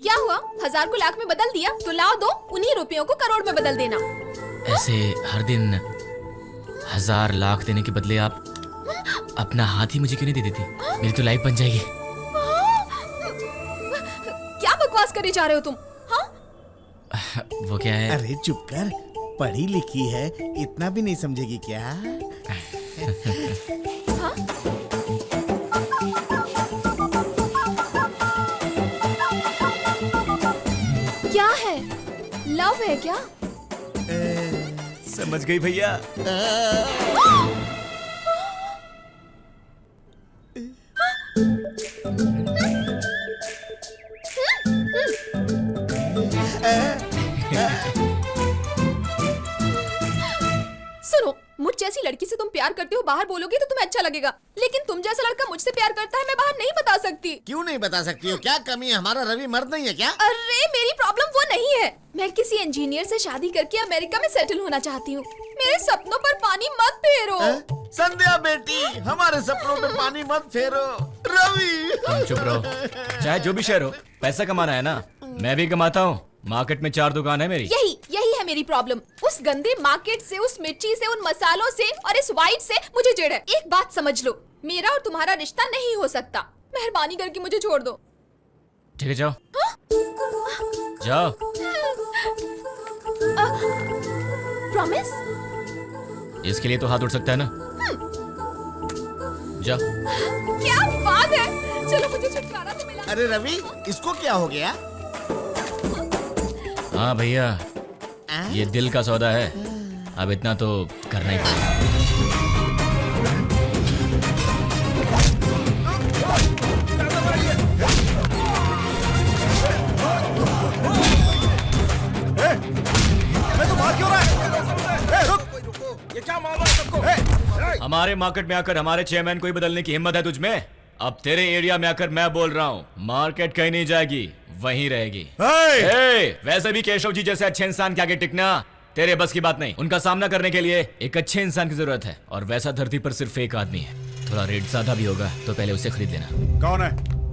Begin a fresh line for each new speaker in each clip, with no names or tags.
क्या हुआ? 1000 को लाख में बदल दिया तो लाओ दो, उन्हीं रुपयों को करोड़ में बदल देना।
ऐसे हर दिन 1000 लाख देने के बदले आप अपना हाथ ही मुझे क्यों नहीं दे देती? मेरी तो लाइफ बन जाएगी।
क्या बकवास करे जा रहे हो तुम? हाँ?
वो क्या है?
अरे चुप कर, पढ़ी लिखी है, इतना भी नहीं समझेगी क्या?
हाँ? क्या है? लव है क्या?
समझ गई भैया।
सुनो, मुझ जैसी लड़की से तुम प्यार करते हो बाहर बोलोगे तो तुम्हें अच्छा लगेगा, लेकिन तुम जैसा लड़का मुझसे प्यार करता है मैं बाहर नहीं बता सकती।
क्यों नहीं बता सकती हो? क्या कमी है? हमारा रवि मर्द नहीं है क्या?
अरे मेरी प्रॉब्लम वो नहीं है, मैं किसी इंजीनियर से शादी करके अमेरिका में सेटल होना चाहती हूँ। मेरे सपनों पर पानी मत फेरो।
संध्या बेटी, हमारे सपनों में पानी मत फेरो। रवि
तुम चुप रहो।
चाहे जो भी शहर हो, पैसा कमाना है ना। मैं भी कमाता हूँ, मार्केट में 4 दुकान है मेरी।
यही है मेरी प्रॉब्लम। उस गंदे मार्केट से, उस मिर्ची से, उन मसालों से और इस वाइट से मुझे चिढ़ है। एक बात समझ लो, मेरा और तुम्हारा रिश्ता नहीं हो सकता। मेहरबानी करके मुझे छोड़ दो।
ठीक है जाओ। जाओ।
प्रॉमिस?
इसके लिए तो हाथ उठ सकता है ना। जाओ।
क्या बात है, चलो मुझे छुटकारा तो मिला।
अरे रवि, इसको क्या हो गया?
हाँ भैया, ये दिल का सौदा है, अब इतना तो करना ही पड़ेगा।
मैं तो मार क्यों रहा है? रुक, ये क्या मार रहा है सबको? हमारे मार्केट में आकर हमारे चेयरमैन को ही बदलने की हिम्मत है तुझमें? अब तेरे एरिया में आकर मैं बोल रहा हूँ, मार्केट कहीं नहीं जाएगी, वहीं रहेगी। वैसे भी केशव जी जैसे अच्छे इंसान के आगे टिकना तेरे बस की बात नहीं। उनका सामना करने के लिए एक अच्छे इंसान की जरूरत है, और वैसा धरती पर सिर्फ एक आदमी है। थोड़ा रेट ज्यादा भी होगा तो पहले उसे खरीद लेना।
कौन है?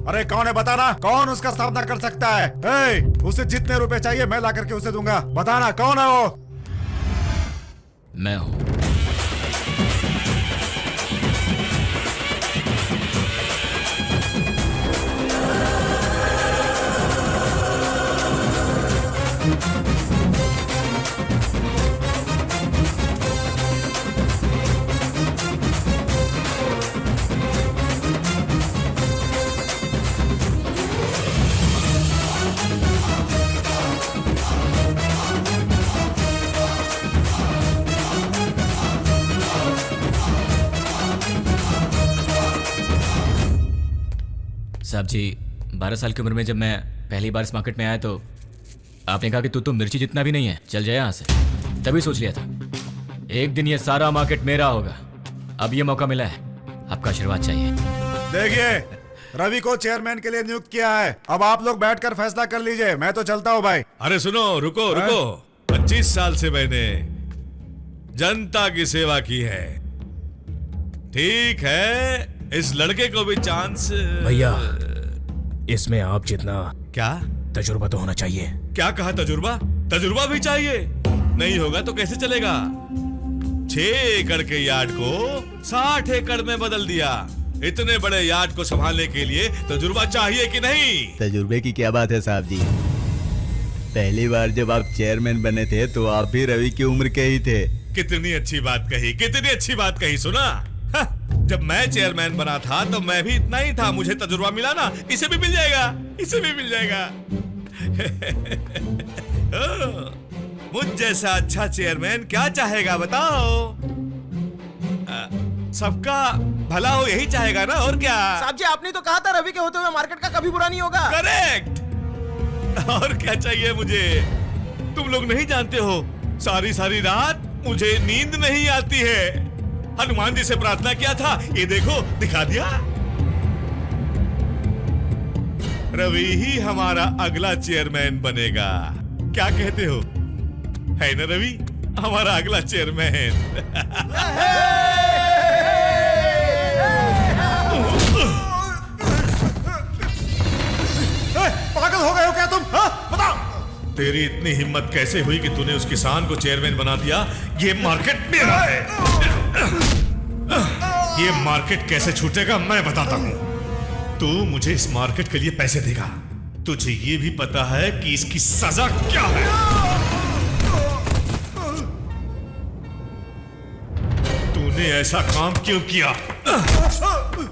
अरे कौन है बताना, कौन उसका सामना कर सकता है? उसे जितने रुपए चाहिए मैं ला करके उसे दूंगा, बताना कौन है वो?
मैं हूँ। साहब जी, 12 साल की उम्र में जब मैं पहली बार इस मार्केट में आया तो आपने कहा कि तू तो मिर्ची जितना भी नहीं है, चल जाए यहाँ से। तभी सोच लिया था एक दिन ये सारा मार्केट मेरा होगा। अब ये मौका मिला है, आपका आशीर्वाद चाहिए।
देखिए, रवि को चेयरमैन के लिए नियुक्त किया है, अब आप लोग बैठकर फैसला कर लीजिए, मैं तो चलता हूँ भाई।
अरे सुनो, रुको रुको। 25 साल से मैंने जनता की सेवा की है, ठीक है? इस लड़के को भी चांस।
भैया, इसमें आप जितना
क्या
तजुर्बा तो होना चाहिए।
क्या कहा? तजुर्बा? तजुर्बा भी चाहिए? नहीं होगा तो कैसे चलेगा? 6 एकड़ के यार्ड को 60 एकड़ में बदल दिया। इतने बड़े यार्ड को संभालने के लिए तजुर्बा चाहिए कि नहीं?
तजुर्बे की क्या बात है साहब जी, पहली बार जब आप चेयरमैन बने थे तो आप भी रवि की उम्र के ही थे।
कितनी अच्छी बात कही, कितनी अच्छी बात कही। सुना, जब मैं चेयरमैन बना था तो मैं भी इतना ही था। मुझे तजुर्बा मिला ना, इसे भी मिल जाएगा, इसे भी मिल जाएगा। मुझ जैसा अच्छा चेयरमैन क्या चाहेगा बताओ? सबका भला हो यही चाहेगा ना, और क्या?
साहब जी, आपने तो कहा था रवि के होते हुए मार्केट का कभी बुरा नहीं होगा।
करेक्ट। और क्या चाहिए मुझे? तुम लोग नहीं जानते हो, सारी सारी रात मुझे नींद नहीं आती है। हनुमान जी से प्रार्थना किया था, ये देखो दिखा दिया। रवि ही हमारा अगला चेयरमैन बनेगा, क्या कहते हो? है ना रवि हमारा अगला चेयरमैन?
पागल हो गए हो क्या तुम? हाँ, बताओ।
तेरी इतनी हिम्मत कैसे हुई कि तूने उस किसान को चेयरमैन बना दिया? ये मार्केट मेरा है। ये मार्केट कैसे छूटेगा मैं बताता हूं। तू मुझे इस मार्केट के लिए पैसे देगा। तुझे ये भी पता है कि इसकी सजा क्या है। तूने ऐसा काम क्यों किया?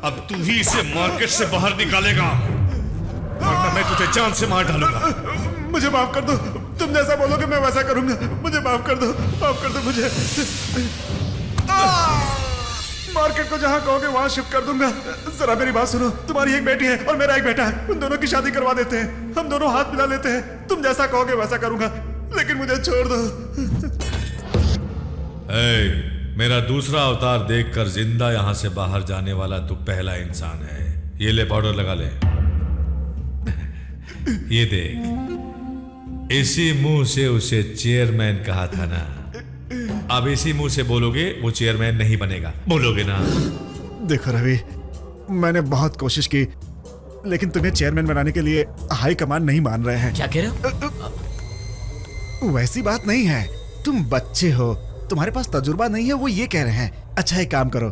अब तू ही इसे मार्केट से बाहर निकालेगा, वरना मैं तुझे जान से मार डालूंगा।
मुझे माफ कर दो, तुम जैसा बोलोगे मैं वैसा करूंगा। मुझे माफ कर दो मुझे। मार्केट को जहां कहोगे वहां शिफ्ट कर दूंगा। जरा मेरी बात सुनो, तुम्हारी एक बेटी है और मेरा एक बेटा है, उन दोनों की शादी करवा देते हैं, हम दोनों हाथ मिला लेते हैं। तुम जैसा कहोगे वैसा करूंगा, लेकिन मुझे छोड़ दो।
मेरा दूसरा अवतार देखकर जिंदा यहां से बाहर जाने वाला तू पहला इंसान है। ये ले पाउडर लगा ले। ये देख, इसी मुंह से उसे चेयरमैन कहा था ना, अब इसी मुंह से बोलोगे वो चेयरमैन नहीं बनेगा। बोलोगे ना?
देखो रवि, मैंने बहुत कोशिश की, लेकिन तुम्हें चेयरमैन बनाने के लिए हाई कमांड नहीं मान रहे हैं।
क्या कह रहे हो?
वैसी बात नहीं है, तुम बच्चे हो, तुम्हारे पास तजुर्बा नहीं है, वो ये कह रहे हैं। अच्छा एक काम करो,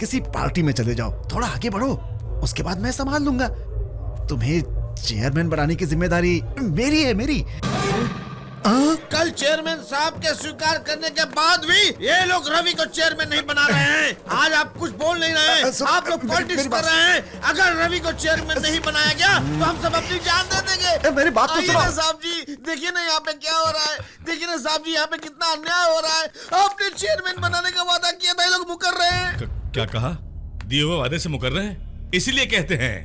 किसी पार्टी में चले जाओ, थोड़ा आगे बढ़ो, उसके बाद मैं संभाल लूंगा। तुम्हें चेयरमैन बनाने की जिम्मेदारी मेरी है, मेरी।
कल चेयरमैन साहब के स्वीकार करने के बाद भी ये लोग रवि को चेयरमैन नहीं बना रहे हैं। आज आप कुछ बोल नहीं रहे हैं, आप लोग पॉलिटिक्स कर रहे हैं। अगर रवि को चेयरमैन नहीं बनाया गया तो हम सब अपनी जान दे देंगे।
मेरी बात तो सुनो
साहब जी, देखिए ना यहाँ पे क्या हो रहा है। देखिए ना साहब जी, यहाँ पे कितना अन्याय हो रहा है। आपने चेयरमैन बनाने का वादा किया था, ये लोग मुकर रहे हैं।
क्या कहा? दिए हुए वादे से मुकर रहे हैं? इसीलिए कहते हैं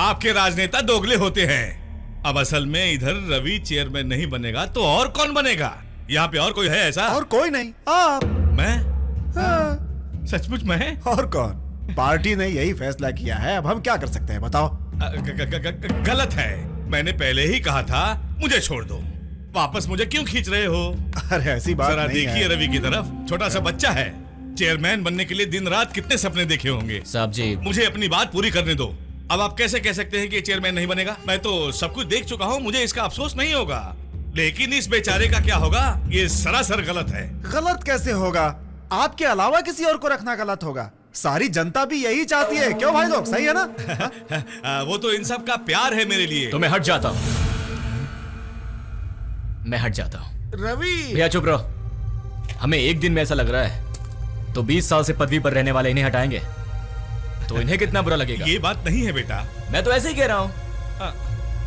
आपके राजनेता दोगले होते हैं। अब असल में इधर रवि चेयरमैन नहीं बनेगा तो और कौन बनेगा? यहाँ पे और कोई है ऐसा?
और कोई नहीं, आप।
मैं?
हाँ।
सचमुच मैं?
और कौन? पार्टी ने यही फैसला किया है, अब हम क्या कर सकते हैं बताओ?
गलत है। मैंने पहले ही कहा था मुझे छोड़ दो। वापस मुझे क्यों खींच रहे हो?
अरे ऐसी बात
जरा
नहीं है।
देखिए रवि की तरफ, छोटा सा बच्चा है। चेयरमैन बनने के लिए दिन रात कितने सपने देखे होंगे।
साहब जी,
मुझे अपनी बात पूरी करने दो। अब आप कैसे कह सकते हैं कि चेयरमैन नहीं बनेगा? मैं तो सब कुछ देख चुका हूँ, मुझे इसका अफसोस नहीं होगा, लेकिन इस बेचारे का क्या होगा? ये सरासर गलत है।
गलत कैसे होगा? आपके अलावा किसी और को रखना गलत होगा। सारी जनता भी यही चाहती है, क्यों भाई लोग? सही है ना?
वो तो इन सब का प्यार है मेरे लिए।
तो मैं हट जाता हूँ, मैं हट जाता हूँ।
रवि
भैया चुप रहो। हमें एक दिन में ऐसा लग रहा है तो 20 साल से पदवी पर रहने वाले इन्हें हटाएंगे तो इन्हें कितना बुरा लगेगा।
ये बात नहीं है बेटा।
मैं तो ऐसे ही कह रहा हूँ।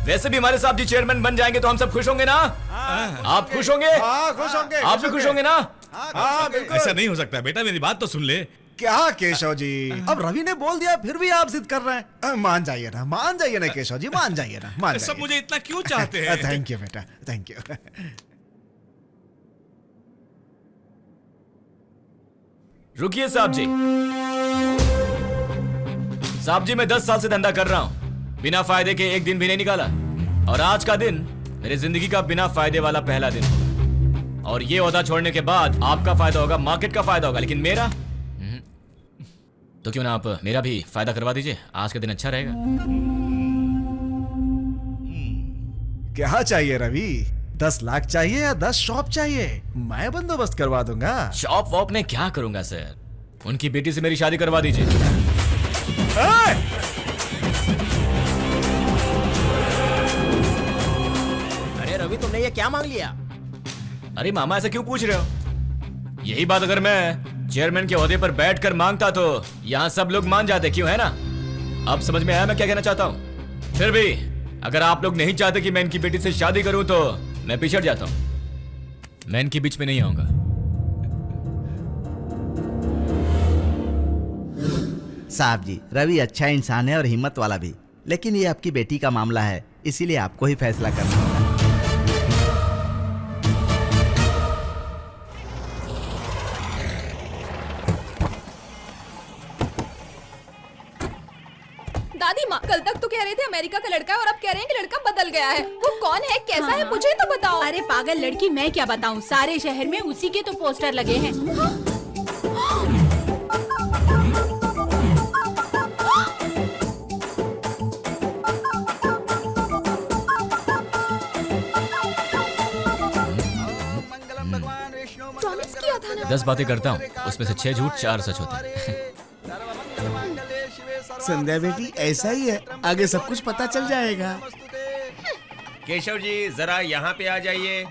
वैसे भी हमारे साहब जी चेयरमैन बन जाएंगे तो हम सब खुश होंगे ना? आप खुश होंगे?
हाँ, खुश होंगे।
आप भी खुश होंगे ना?
हाँ, बिल्कुल।
ऐसा नहीं हो सकता बेटा, मेरी बात तो सुन ले।
क्या केशव जी, अब रवि ने बोल दिया फिर भी आप जिद कर रहे हैं। मान जाइए ना केशव जी, मान जाइए ना, मान
सब
जाइए।
मुझे इतना क्यों चाहते हैं?
थैंक यू बेटा, थैंक यू।
रुकिए साहब जी। साहब जी, मैं 10 साल से धंधा कर रहा हूं, बिना फायदे के एक दिन भी नहीं निकाला, और आज का दिन मेरी जिंदगी का बिना फायदे वाला पहला दिन होगा। और ये ओहदा छोड़ने के बाद आपका फायदा होगा, मार्केट का फायदा होगा, लेकिन मेरा तो क्यों ना आप मेरा भी फायदा करवा दीजिए, आज का दिन अच्छा रहेगा।
क्या चाहिए रवि? 10 लाख चाहिए या 10 शॉप चाहिए? मैं बंदोबस्त करवा दूंगा।
शॉप वॉप में क्या करूंगा सर, उनकी बेटी से मेरी शादी करवा दीजिए।
अरे रवि, तुमने ये क्या मांग लिया?
अरे मामा, ऐसा क्यों पूछ रहे हो? यही बात अगर मैं चेयरमैन के ओहदे पर बैठकर मांगता तो यहाँ सब लोग मान जाते, क्यों है ना? अब समझ में आया मैं क्या कहना चाहता हूँ। फिर भी अगर आप लोग नहीं चाहते कि मैं इनकी बेटी से शादी करूं तो मैं पिछड़ जाता हूं। मैं इनके बीच में नहीं आऊंगा।
साहब जी, रवि अच्छा इंसान है और हिम्मत वाला भी, लेकिन ये आपकी बेटी का मामला है, इसीलिए आपको ही फैसला करना होगा।
दादी माँ कल तक तो कह रहे थे अमेरिका का लड़का है और अब कह रहे हैं कि लड़का बदल गया है। वो कौन है, कैसा है, मुझे तो बताओ।
अरे पागल लड़की, मैं क्या बताऊं, सारे शहर में उसी के तो पोस्टर लगे हैं।
10 बातें करता हूँ, उसमें से 6 झूठ 4 सच होते हैं।
संध्या बेटी ऐसा ही है, आगे सब कुछ पता चल जाएगा।
केशव जी जरा यहाँ पे आ जाइए।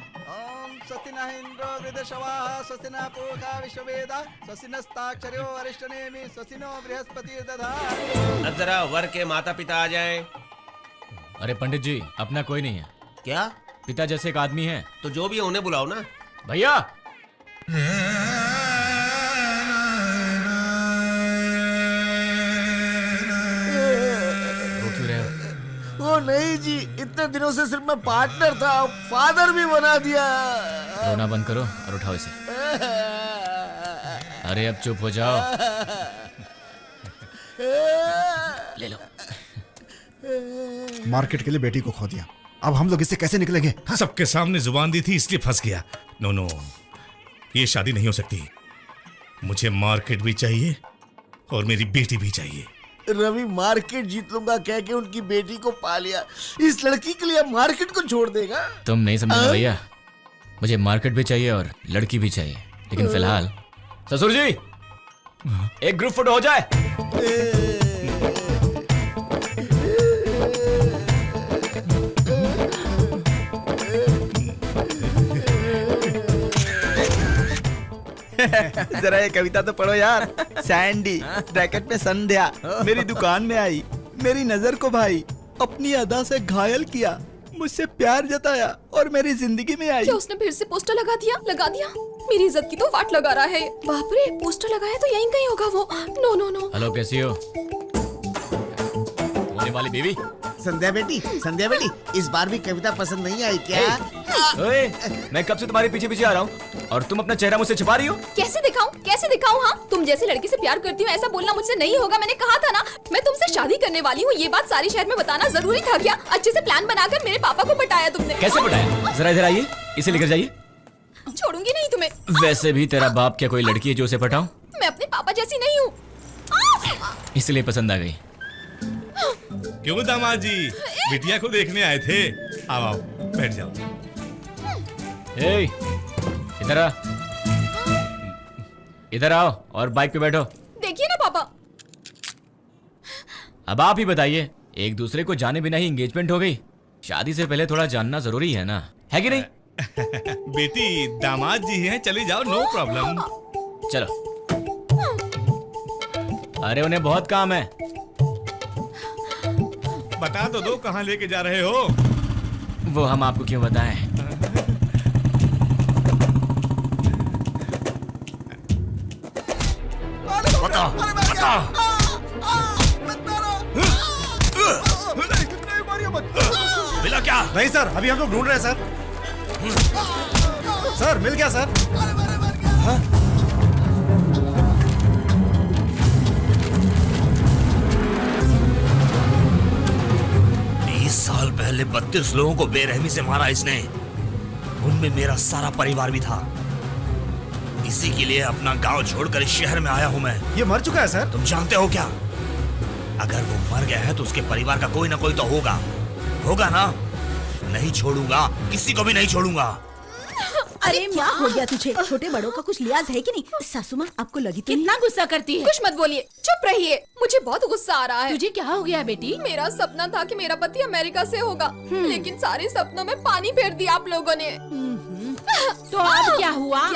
अब जरा वर के माता पिता आ जाएं।
अरे पंडित जी, अपना कोई नहीं है।
क्या?
पिता जैसे एक आदमी है।
तो जो भी है उन्हें बुलाओ ना।
भैया, रो क्यों रहे हो?
वो नहीं जी, इतने दिनों से सिर्फ मैं पार्टनर था, फादर भी बना दिया।
रोना बंद करो और उठाओ इसे। अरे अब चुप हो जाओ। ले लो।
मार्केट के लिए बेटी को खो दिया, अब हम लोग इससे कैसे निकलेंगे?
सबके सामने जुबान दी थी इसलिए फंस गया। नो नो, ये शादी नहीं हो सकती। मुझे मार्केट भी चाहिए और मेरी बेटी भी चाहिए।
रवि मार्केट जीत लूंगा कह के उनकी बेटी को पा लिया, इस लड़की के लिए मार्केट को छोड़ देगा?
तुम नहीं समझे भैया, मुझे मार्केट भी चाहिए और लड़की भी चाहिए, लेकिन फिलहाल ससुर जी एक ग्रुप फोटो हो जाए।
जरा ये कविता तो पढ़ो यार। सैंडी ब्रैकेट में संध्या मेरी दुकान में आई, मेरी नजर को भाई, अपनी अदा से घायल किया, मुझसे प्यार जताया और मेरी जिंदगी में आई।
क्या उसने फिर से पोस्टर लगा दिया? मेरी इज्जत की तो वाट लगा रहा है। बाप रे, पोस्टर लगाया तो यहीं कहीं होगा वो। No no no.
हेलो, कैसी हो होने वाली बीवी?
संध्या बेटी, इस बार भी कविता पसंद नहीं आई क्या?
ओए, मैं कब से तुम्हारे पीछे पीछे आ रहा हूँ और तुम अपना चेहरा मुझसे छिपा रही हो।
कैसे दिखाऊं? हाँ, तुम जैसी लड़की से प्यार करती हूँ ऐसा बोलना मुझसे नहीं होगा। मैंने कहा था ना, मैं तुमसे शादी करने वाली हूँ। ये बात सारे शहर में बताना जरूरी था क्या? अच्छे से प्लान बनाकर मेरे पापा को पटाया तुमने।
कैसे पटाया? जरा इधर आइए, इसे लेकर जाइए।
छोड़ूंगी नहीं तुम्हें।
वैसे भी तेरा बाप क्या कोई लड़की है जो उसे पटाऊं?
मैं अपने पापा जैसी नहीं हूँ।
इसलिए पसंद आ गई।
क्यों दामाद जी, बिटिया को देखने आए थे? आओ आओ, बैठ जाओ।
ए, इधर आओ और बाइक पे बैठो।
देखिए ना पापा।
अब आप ही बताइए, एक दूसरे को जाने बिना ही एंगेजमेंट हो गई। शादी से पहले थोड़ा जानना जरूरी है ना, है कि नहीं?
बेटी, दामाद जी हैं, चली जाओ, नो प्रॉब्लम।
चलो। अरे उन्हें बहुत काम है।
बता तो दो कहाँ लेके जा रहे हो?
वो हम आपको क्यों बताएं?
मिला क्या?
नहीं सर, अभी हम लोग ढूंढ रहे हैं सर। सर मिल गया सर। हाँ?
20 साल पहले 32 लोगों को बेरहमी से मारा इसने, उनमें मेरा सारा परिवार भी था। इसी के लिए अपना गांव छोड़कर इस शहर में आया हूं मैं।
ये मर चुका है सर।
तुम जानते हो क्या? अगर वो मर गया है तो उसके परिवार का कोई ना कोई तो होगा ना? नहीं छोड़ूंगा, किसी को भी नहीं छोड़ूंगा।
अरे क्या हो गया तुझे? छोटे बड़ों का कुछ लिहाज है कि नहीं? सासू माँ आपको लगी तो कितना गुस्सा करती है?
कुछ मत बोलिए, चुप रहिए। मुझे बहुत गुस्सा आ रहा है।
तुझे क्या हो गया बेटी?
मेरा सपना था कि मेरा पति अमेरिका से होगा, लेकिन सारे सपनों में पानी फेर दिया आप लोगों ने।
तो अब क्या हुआ?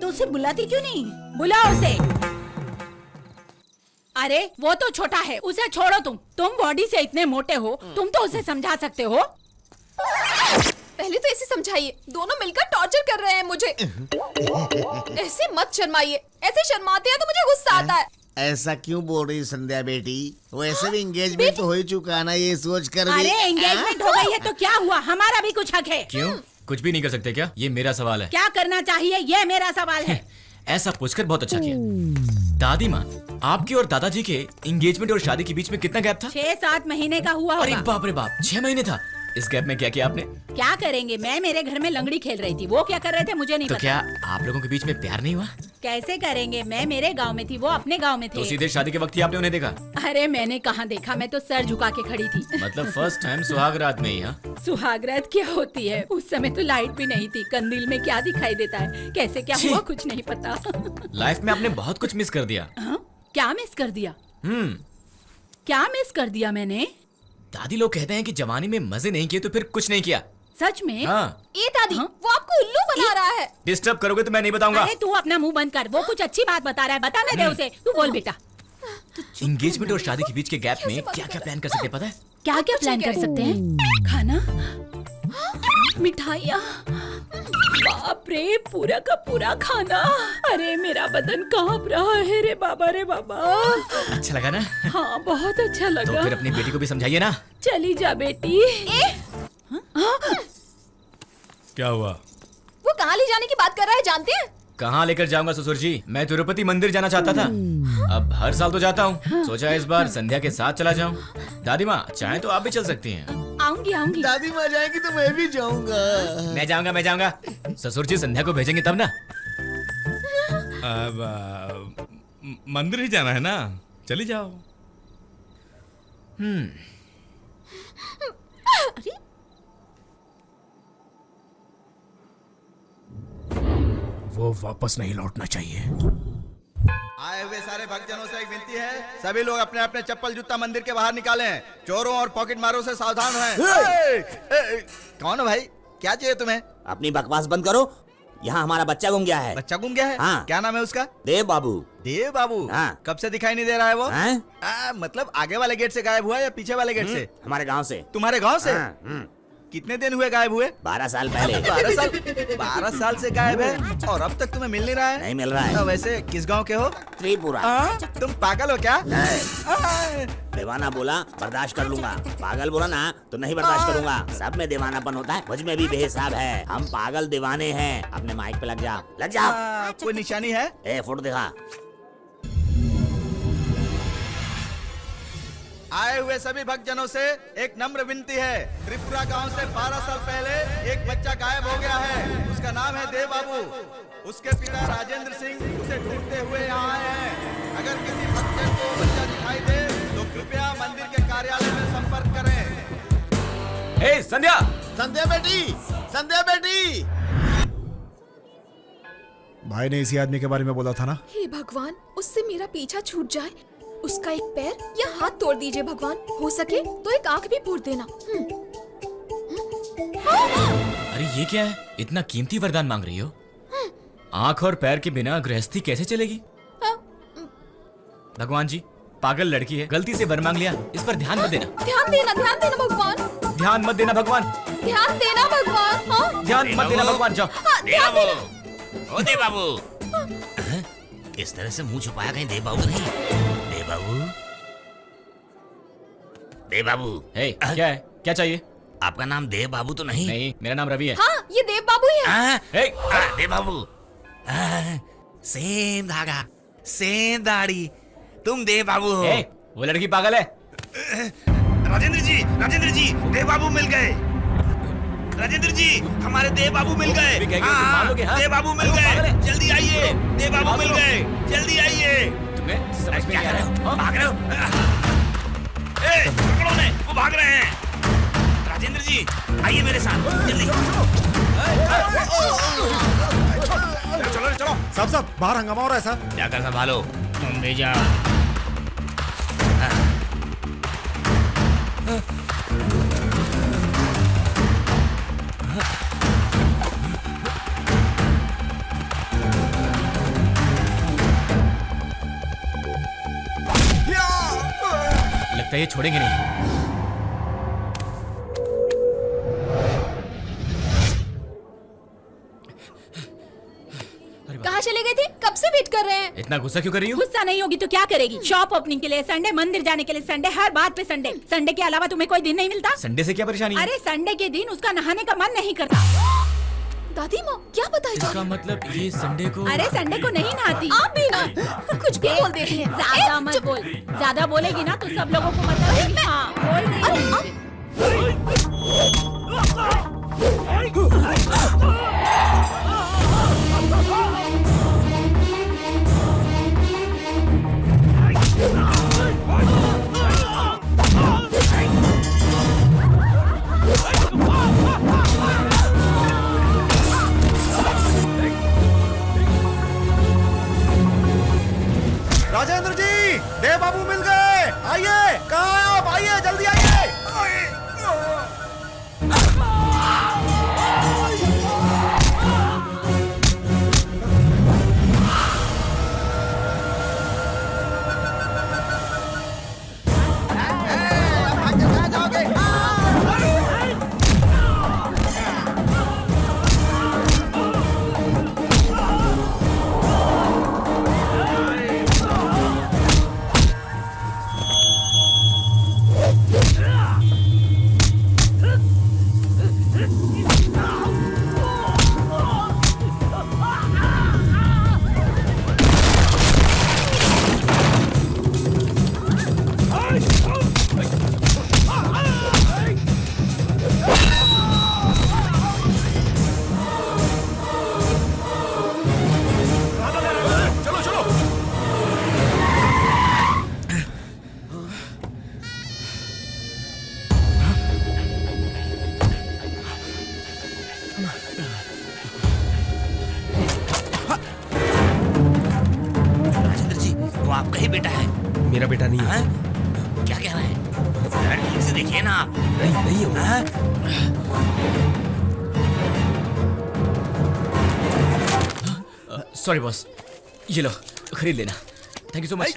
तो उसे बुलाती क्यों नहीं? बुलाओ उसे। अरे वो तो छोटा है, उसे छोड़ो। तुम बॉडी से इतने मोटे हो, तुम तो उसे समझा सकते हो।
पहले तो इसे समझाइए, दोनों मिलकर टॉर्चर कर रहे हैं मुझे। ऐसे मत शर्माइए, ऐसे शर्माते हैं तो मुझे गुस्सा आता है।
ऐसा क्यों बोल रही संध्या बेटी? वैसे भी एंगेजमेंट तो हो ही चुका है ना, ये सोच कर भी।
अरे एंगेजमेंट हो गई है तो क्या हुआ? हमारा भी कुछ हक है।
क्यों? कुछ भी नहीं कर सकते क्या? ये मेरा सवाल है।
क्या करना चाहिए ये मेरा सवाल है।
ऐसा पूछकर बहुत अच्छा किया। दादी माँ, आपकी और दादाजी के एंगेजमेंट और शादी के बीच में कितना गैप था?
6-7 महीने का हुआ
अरे
होगा।
बाप रे बाप, 6 महीने था। इस गैप में क्या किया आपने?
क्या करेंगे, मैं मेरे घर में लंगड़ी खेल रही थी, वो क्या कर रहे थे मुझे नहीं
तो
पता।
क्या आप लोगों के बीच में प्यार नहीं हुआ?
कैसे करेंगे, मैं मेरे गांव में थी, वो अपने गांव में
तो
थे।
सीधे शादी के वक्त ही आपने उन्हें देखा?
अरे मैंने कहाँ देखा, मैं तो सर झुका के खड़ी थी।
मतलब फर्स्ट टाइम सुहाग रात में ही? हाँ,
सुहागरात क्या होती है, उस समय तो लाइट भी नहीं थी, कंदील में क्या दिखाई देता है, कैसे क्या हुआ कुछ नहीं पता।
लाइफ में आपने बहुत कुछ मिस कर दिया।
हाँ? क्या मिस कर दिया? क्या मिस कर दिया मैंने?
दादी लोग कहते हैं कि जवानी में मजे नहीं किए तो फिर कुछ नहीं किया।
सच में?
हाँ।
ए दादी, वो आपको उल्लू बना रहा है।
डिस्टर्ब करोगे तो मैं नहीं बताऊंगा।
अरे तू अपना मुंह बंद कर, वो कुछ अच्छी बात बता रहा है, बताने दे उसे। तू बोल बेटा।
एंगेजमेंट और शादी के बीच के गैप में क्या क्या प्लान कर सकते हैं पता है?
क्या क्या प्लान कर सकते हैं? खाना, मिठाइयाँ, बाप रे, पूरा का पूरा खाना। अरे मेरा बदन कांप रहा है रे बाबा, रे बाबा।
अच्छा लगा ना?
हाँ बहुत अच्छा
तो
लगा।
फिर अपनी बेटी को भी समझाइए ना।
चली जा बेटी।
क्या हुआ?
वो कहाँ ले जाने की बात कर रहा है जानते हैं?
कहाँ लेकर जाऊंगा ससुर जी, मैं तिरुपति मंदिर जाना चाहता था। अब हर साल तो जाता हूँ, सोचा इस बार संध्या के साथ चला जाऊँ। दादी माँ चाहे तो आप भी चल सकती हैं।
आऊंगी आऊंगी।
दादी माँ जाएगी तो मैं भी जाऊंगा।
मैं जाऊंगा। ससुर जी संध्या को भेजेंगे तब ना।
अब मंदिर ही जाना है ना, चली जाओ।
वो वापस नहीं लौटना चाहिए।
आए हुए सारे भक्तजनों से एक विनती है, सभी लोग अपने अपने चप्पल जूता मंदिर के बाहर निकालें। चोरों और पॉकेट मारों से सावधान रहें। कौन हो भाई, क्या चाहिए तुम्हें?
अपनी बकवास बंद करो। यहाँ हमारा बच्चा गुम गया है।
बच्चा गुम गया है?
हाँ।
क्या नाम है उसका?
देव बाबू।
देव बाबू?
हाँ।
कब से दिखाई नहीं दे रहा है वो?
हैं?
मतलब आगे वाले गेट से गायब हुआ या पीछे वाले गेट से?
हमारे गांव से।
तुम्हारे गांव से?
हाँ,
कितने दिन हुए गायब हुए?
12 साल पहले।
12 साल से गायब है और अब तक तुम्हें मिल नहीं रहा है?
नहीं मिल रहा है।
वैसे किस गांव के हो?
त्रिपुरा।
तुम पागल हो क्या?
दीवाना बोला बर्दाश्त कर लूंगा, पागल बोला ना तो नहीं बर्दाश्त करूंगा। सब में दीवानापन होता है, मुझ में भी बेहिसाब है। हम पागल दीवाने हैं। अपने माइक पे लग जा, लग जा।
कोई निशानी है?
फोटो दिखा।
आए हुए सभी भक्तजनों से एक नम्र विनती है, त्रिपुरा गांव से 12 साल पहले एक बच्चा गायब हो गया है। उसका नाम है देव बाबू। उसके पिता राजेंद्र सिंह उसे ढूंढते हुए यहाँ आए हैं। अगर किसी भक्तजन को बच्चा दिखाई दे तो कृपया मंदिर के कार्यालय में संपर्क करें।
हे संध्या!
संध्या बेटी, संध्या बेटी।
भाई ने इसी आदमी के बारे में बोला था ना?
हे भगवान, उससे मेरा पीछा छूट जाए। उसका एक पैर या हाथ तोड़ दीजिए भगवान, हो सके तो एक आंख भी फोड़ देना।
अरे ये क्या है, इतना कीमती वरदान मांग रही हो? आंख और पैर के बिना गृहस्थी कैसे चलेगी? भगवान जी, पागल लड़की है, गलती से वर मांग लिया, इस पर ध्यान मत देना।
ध्यान देना भगवान।
ध्यान मत देना भगवान।
ध्यान देना भगवान। हाँ?
ध्यान मत देना भगवान, जाओ।
ध्यान देना।
ओ देव बाबू, इस तरह से मुंह छुपाया कहीं देव बाबू नहीं? देव बाबू, देव बाबू।
हे, क्या है, क्या चाहिए?
आपका नाम देव बाबू तो नहीं?
नहीं, मेरा नाम रवि है।
हाँ, ये देव बाबू ही है।
हे,
देव बाबू, सेम धागा, सेम दाढ़ी, तुम देव बाबू हो।
हे, वो लड़की पागल है।
राजेंद्र जी, देव बाबू मिल गए। राजेंद्र जी, हमारे देव बाबू मिल गए। देव बाबू मिल गए, जल्दी आइए। देव बाबू मिल गए, जल्दी आइए।
तुम्हें समझ में
क्या
नहीं आ
कर रहे
रहा?
हो? भाग रहे हो? पकड़ो उन्हें, वो भाग रहे हैं। राजेंद्र जी, आइए मेरे साथ, जल्दी।
चलो। सब बाहर हंगामा हो रहा है साहब।
जाकर संभालो। तुम भी जाओ।
लगता है ये छोड़ेंगे नहीं।
कहाँ चले गए थे? कब से वेट कर रहे हैं।
इतना गुस्सा क्यों कर रही हो?
गुस्सा नहीं होगी तो क्या करेगी? शॉप ओपनिंग के लिए संडे, मंदिर जाने के लिए संडे, हर बात पे संडे। संडे के अलावा तुम्हें कोई दिन नहीं मिलता?
संडे से क्या परेशानी है?
अरे संडे के दिन उसका नहाने का मन नहीं करता।
दादी माँ क्या बताई?
इसका मतलब ये संडे को?
अरे संडे को नहीं नहाती।
आप भी ना कुछ भी बोल देती हैं।
ज्यादा मत बोल, ज्यादा बोलेगी ना तो सब लोगों को मतलब। हाँ बोल नहीं।
बेटा है।
मेरा बेटा नहीं है।
क्या कह रहा है? ठीक से देखिए ना आप।
नहीं होगा।
सॉरी बॉस, ये लो खरीद लेना। Thank you so much.